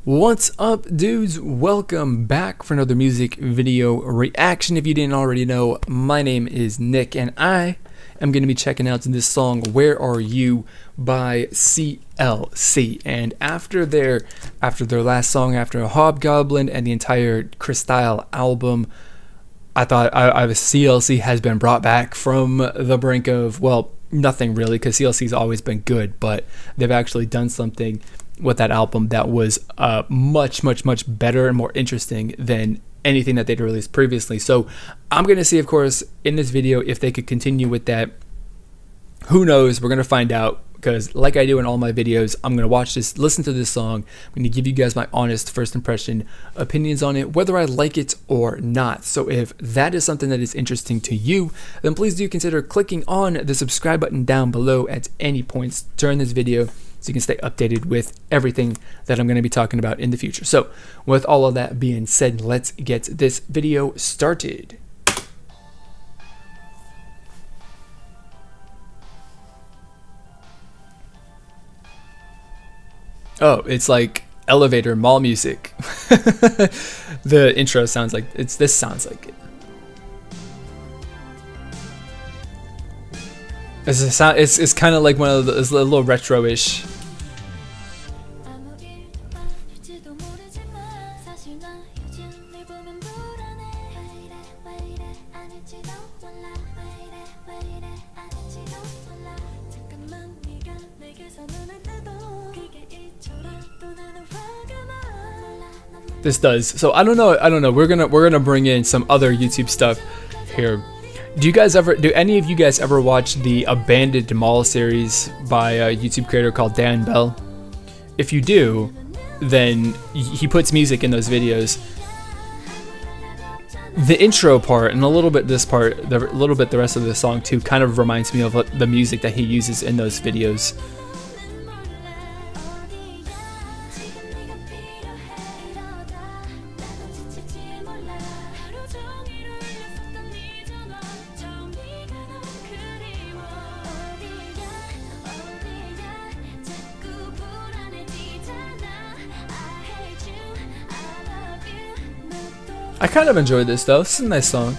What's up, dudes? Welcome back for another music video reaction. If you didn't already know, my name is Nick and I am going to be checking out this song Where Are You by CLC. And after their last song, after Hobgoblin and the entire Crystal album, I thought CLC has been brought back from the brink of, well, nothing really, because CLC's always been good, but they've actually done something with that album that was much better and more interesting than anything that they'd released previously. So I'm gonna see, of course, in this video if they could continue with that. Who knows? We're gonna find out, because like I do in all my videos, I'm gonna watch this, listen to this song, I'm gonna give you guys my honest first impression opinions on it, whether I like it or not. So if that is something that is interesting to you, then please do consider clicking on the subscribe button down below at any points during this video, so you can stay updated with everything that I'm going to be talking about in the future. So with all of that being said, let's get this video started. Oh, it's like elevator mall music. The intro sounds like this sounds like it. It's kind of like one of those, a little retro-ish. This does. So I don't know. We're gonna bring in some other YouTube stuff here. Do any of you guys ever watch the Abandoned Mall series by a YouTube creator called Dan Bell? If you do, then he puts music in those videos. The intro part and a little bit this part, a little bit the rest of the song too, kind of reminds me of the music that he uses in those videos. I kind of enjoyed this though. This is a nice song.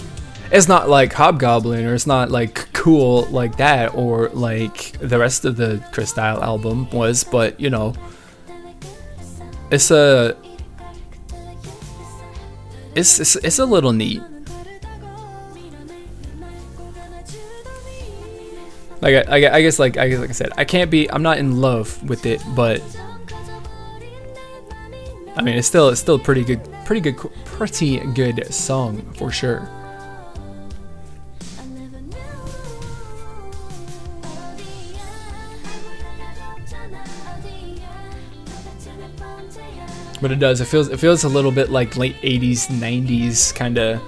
It's not like Hobgoblin, or it's not like cool like that, or like the rest of the Crystal album was, but you know, it's a little neat. I guess like I said, I'm not in love with it, but I mean, it's still pretty good song for sure. But it does. It feels a little bit like late 80s, 90s kind of,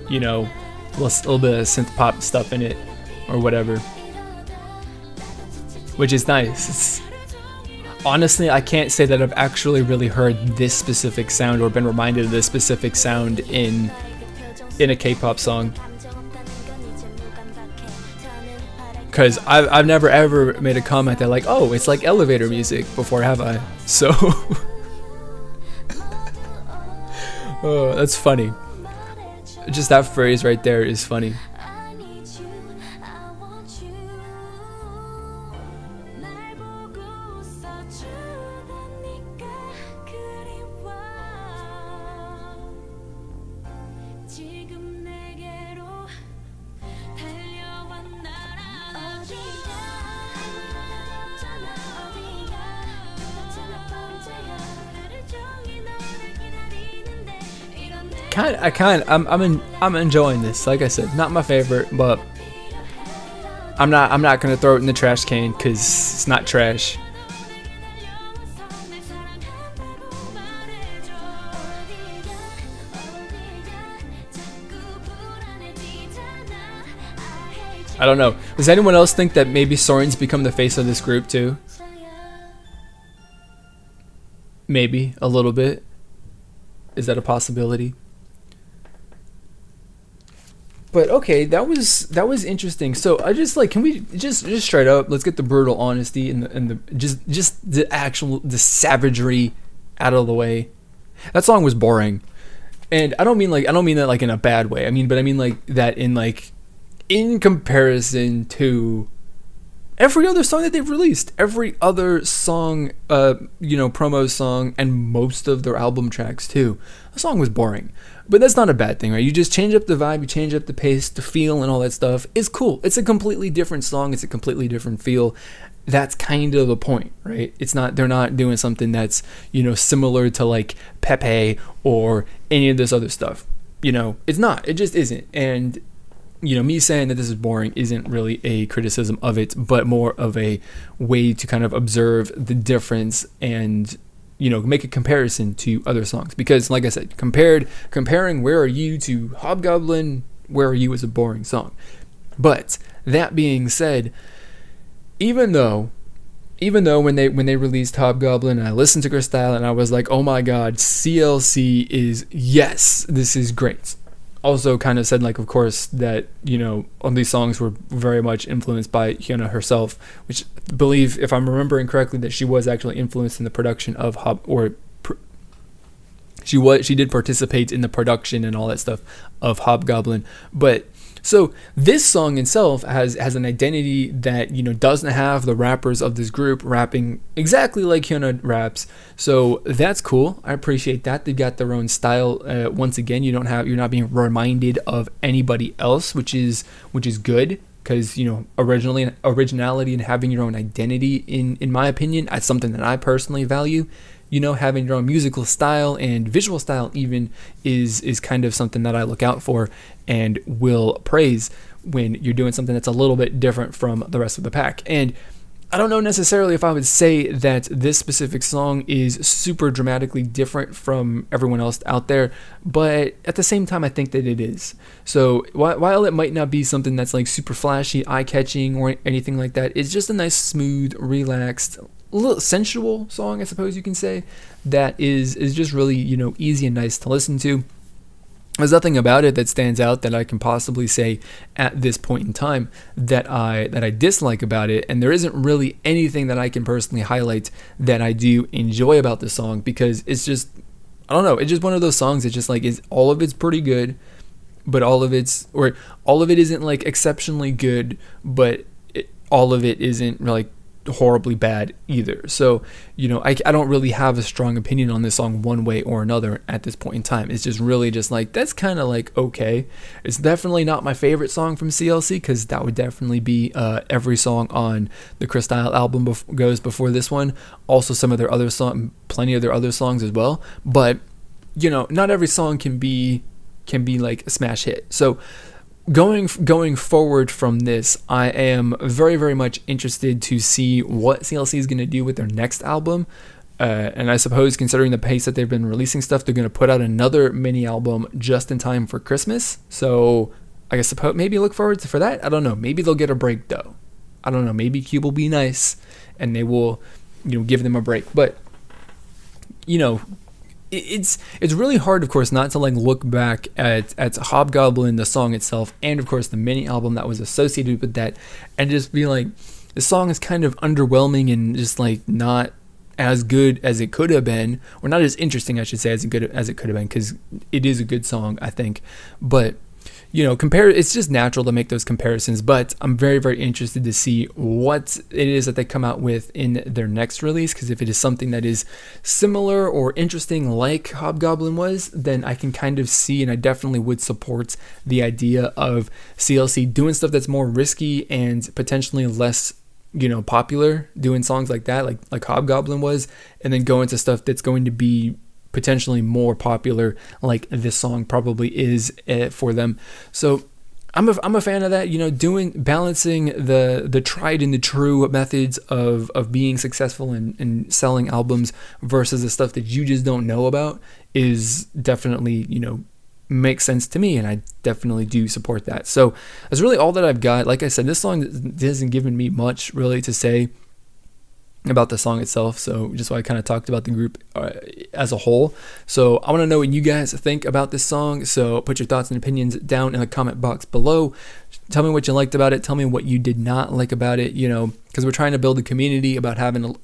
you know, a little bit of synth pop stuff in it or whatever, which is nice. Honestly, I can't say that I've actually really heard this specific sound or been reminded of this specific sound in a K-pop song, because I've never ever made a comment that like, oh, it's like elevator music before, have I? So oh, that's funny. Just that phrase right there is funny. I'm enjoying this. Like I said, not my favorite, but I'm not gonna throw it in the trash can because it's not trash. I don't know. Does anyone else think that maybe Soren's become the face of this group too? Maybe a little bit. Is that a possibility? But okay, that was interesting. So I just like, can we just straight up, let's get the brutal honesty and the just the savagery out of the way, that song was boring. And I don't mean that like in a bad way. I mean like that in comparison to every other song that they've released, every other song, promo song, and most of their album tracks too. The song was boring, but that's not a bad thing, right? You just change up the vibe, you change up the pace, the feel, and all that stuff. It's cool. It's a completely different song. It's a completely different feel. That's kind of the point, right? They're not doing something that's, similar to like Pepe or any of this other stuff. It's not. It just isn't. And me saying that this is boring isn't really a criticism of it, but more of a way to kind of observe the difference and, make a comparison to other songs. Because like I said, comparing Where Are You to Hobgoblin, Where Are You is a boring song. But that being said, even though when they released Hobgoblin and I listened to Crystal and I was like, oh my god, CLC is, yes, this is great. Also kind of said, like, of course, that, all these songs were very much influenced by Hyuna herself, which I believe, if I'm remembering correctly, that she was actually influenced in the production of she did participate in the production and all that stuff of Hobgoblin. But so this song itself has an identity that, doesn't have the rappers of this group rapping exactly like Hyuna raps. So that's cool. I appreciate that. They've got their own style. Once again, you're not being reminded of anybody else, which is good, because, originality and having your own identity, in my opinion, that's something that I personally value. Having your own musical style and visual style even is kind of something that I look out for and will praise when you're doing something that's a little bit different from the rest of the pack. And I don't know necessarily if I would say that this specific song is super dramatically different from everyone else out there, but at the same time, I think that it is. So while it might not be something that's like super flashy, eye-catching, or anything like that, it's just a nice, smooth, relaxed, a little sensual song, I suppose you can say, that is just really, easy and nice to listen to. There's nothing about it that stands out that I can possibly say at this point in time that I dislike about it, and there isn't really anything that I can personally highlight that I do enjoy about the song, because it's just, I don't know, it's just one of those songs that just like all of it's pretty good, but all of it isn't like exceptionally good, but all of it isn't like horribly bad either. So I don't really have a strong opinion on this song one way or another at this point in time. It's just really just like, that's kind of like okay. It's definitely not my favorite song from CLC, because that would definitely be every song on the Crystal album goes before this one. Also some of their other plenty of their other songs as well, but not every song can be like a smash hit. So going forward from this, I am very, very much interested to see what CLC is going to do with their next album. And I suppose, considering the pace that they've been releasing stuff, they're going to put out another mini album just in time for Christmas. So I guess maybe look forward for that. I don't know. Maybe they'll get a break though. I don't know. Maybe Cube will be nice and they will, give them a break. But it's really hard, of course, not to like look back at Hobgoblin, the song itself, and of course the mini album that was associated with that, and just be like, the song is kind of underwhelming and just like not as good as it could have been, or not as interesting, I should say, as good as it could have been, because it is a good song, I think. But it's just natural to make those comparisons, but I'm very, very interested to see what it is that they come out with in their next release, because if it is something that is similar or interesting like Hobgoblin was, then I can kind of see, and I definitely would support the idea of CLC doing stuff that's more risky and potentially less popular, doing songs like that, like Hobgoblin was, and then go into stuff that's going to be potentially more popular, like this song probably is for them. So I'm a fan of that, balancing the tried and the true methods of being successful and selling albums versus the stuff that you just don't know about is definitely, makes sense to me, and I definitely do support that. So that's really all that I've got. Like I said, this song hasn't given me much really to say about the song itself, so just why I kind of talked about the group as a whole. So I want to know what you guys think about this song, so put your thoughts and opinions down in the comment box below. Tell me what you liked about it, tell me what you did not like about it, because we're trying to build a community about having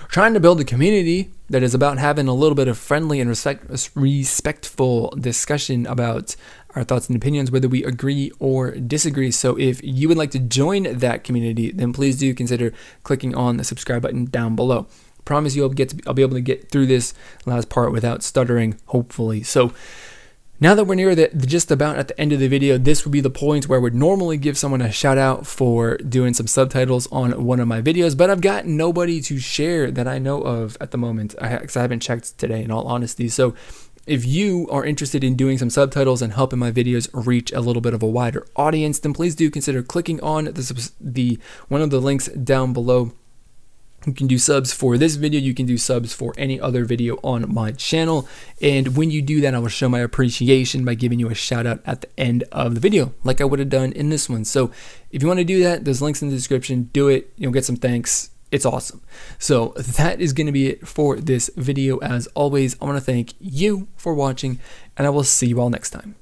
trying to build a community that is about having a little bit of friendly and respectful discussion about our thoughts and opinions, whether we agree or disagree. So if you would like to join that community, then please do consider clicking on the subscribe button down below. Promise you I'll be able to get through this last part without stuttering, hopefully. So now that we're near just about at the end of the video, this would be the point where I would normally give someone a shout out for doing some subtitles on one of my videos, but I've got nobody to share that I know of at the moment, because I haven't checked today, in all honesty. So if you are interested in doing some subtitles and helping my videos reach a little bit of a wider audience, then please do consider clicking on one of the links down below. You can do subs for this video, you can do subs for any other video on my channel, and when you do that, I will show my appreciation by giving you a shout out at the end of the video, like I would have done in this one. So if you want to do that, there's links in the description. Do it, you'll get some thanks. It's awesome. So that is going to be it for this video. As always, I want to thank you for watching, and I will see you all next time.